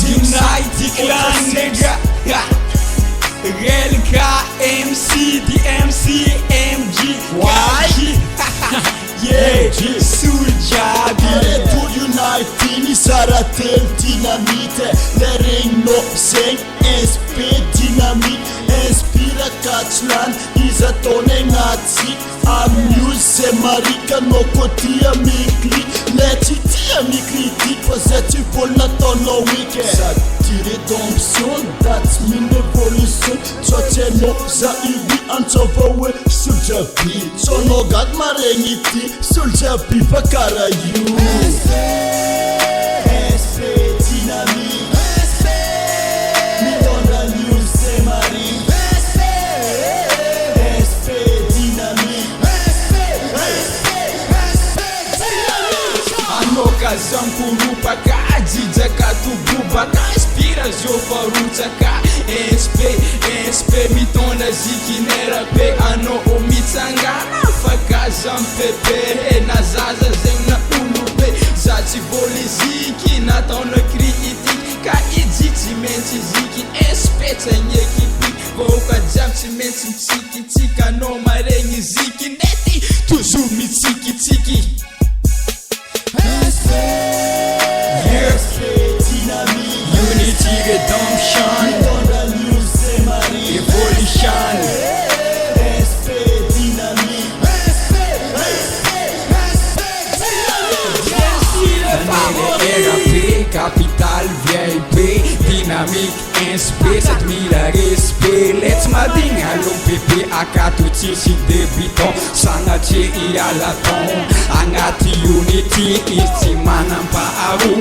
United Clan nigga, Relka, MC, DMC, MG, YG, yeah, Sujabi. Pour United, ni Saratel, Dynamite, les Regno, Zeng, SP, Dynamite, Inspira Catchland, Isatone Nazi, Amuse, Semarika, Nokotia, Mikli, Letitia, Mikli, Poseti, Polnatono, Weekend. Rédemption, that's min evolution. Toteno, Zaibi, Antovawe, Suljabi. Sono gad marengiti, Suljabi, Bakara you. SP, Dynamite, Midonda News, Semari. SP, Dynamite, Anoka Zankuru, Paka, Jijaka, Tububaka. Zofarutaka SP mitona zikinera pe ano omitsangana fakaza mpepe na zaza zegna ulupe zaci voli ziki nataona kriiti ka ijiti menty ziki SP tsanyeki pi voka jiaby tsy maintsy mitsikitsika no maregny ziki nety toujours mitsikitsiki. Redemption, evolution, SP, Dynamite, RAP, capital VIP, dynamique, SP, 7000 respect. Let's mading along PP, akatuti si débutant, sanatje ialaton, angati unity, iti manampa aru,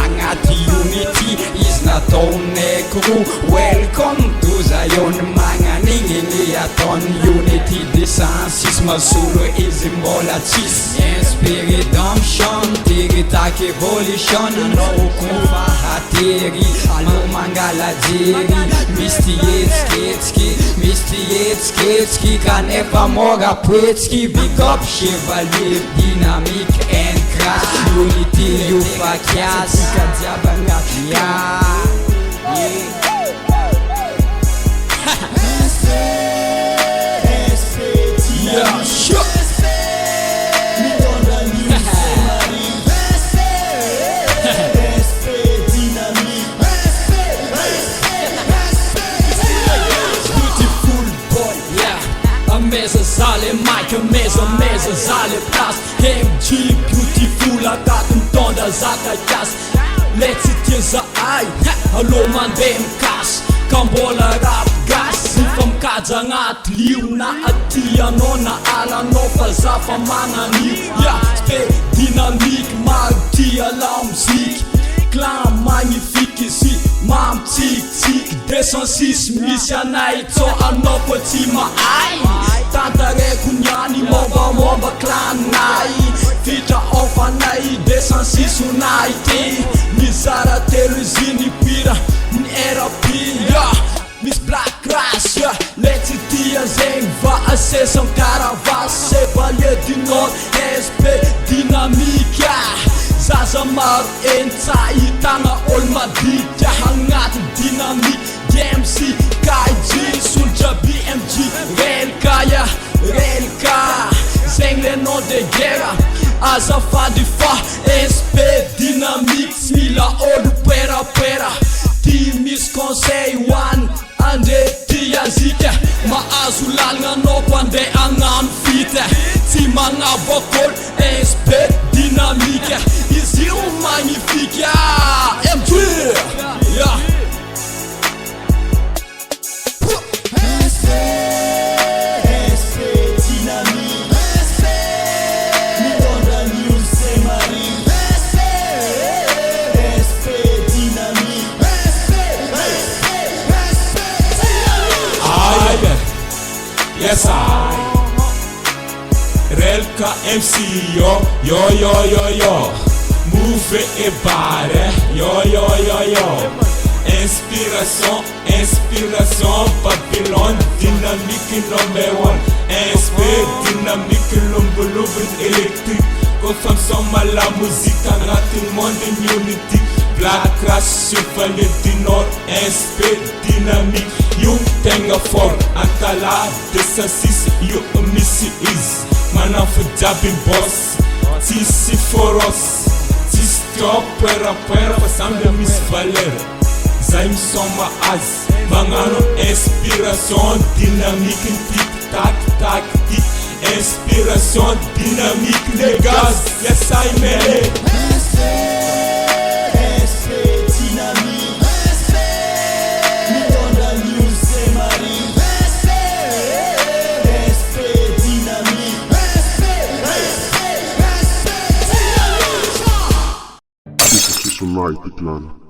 angati unity, is not on crew. Welcome to Zion, manganingini aton, unity desensisme, solo is imbola chis, inspire redemption, tiritak evolution, no konfa hateri, alo mangala jeri, Mistietski, kanefa mora pretski, big up chevalier, dynamique and crash, unity you fakias, kadiabanga Zale mic, meza zale plas MG beautiful, akatun tonda zaka jas. Let's it za ai, allo mandem kas, kambola rap gas. Ifam kaja ngat liuna atia nona ala no fazafa manani. Yeah, spe dynamique martia la musique. Clan magnifique ici, mam tic, 206 misy anay tso anao koa tsy mahay. Tantare kunyani momba clanay, fitra ofanay 206 onay ty. Mizara telo izy ny pira, ny RAP, Miss Black Crash, let's tia zegny va asesa karavasy, Chevalier du Nord, SP dynamique. Zaza maro entsa hitana olo madika agnaty dynamique, DMC, KG, Soulja BMG, Relka, zegny le nom de guerre, azafady fa SP dynamique, tsy mila olo pera, ty misy conseil hoany andre tia zika, mahazo lalagna anao ko ande agnano fita, tsy magnavaka olo SP dynamique, izy io magnifique, MG, yeah. Midonda News, Semari, SP, Dynamite. Yes I Real KMC yo Move et bare yo Inspiration Babylone Dynamique number one Dynamique l'ombre électrique Consomme la musique dans le monde in unity Black Crash Chevalier du Nord dynamique You tenga for Antala 206 You Missy is Man of Jabin Boss Tisi for us Tis top Pera Sambe Miss Valer Zaim Soma Az Mangano inspiration dynamique tic tac tic Inspiration dynamique les gaz Yes I made Respect dynamique Nous la news c'est Marie Respect dynamique This is Light Clan.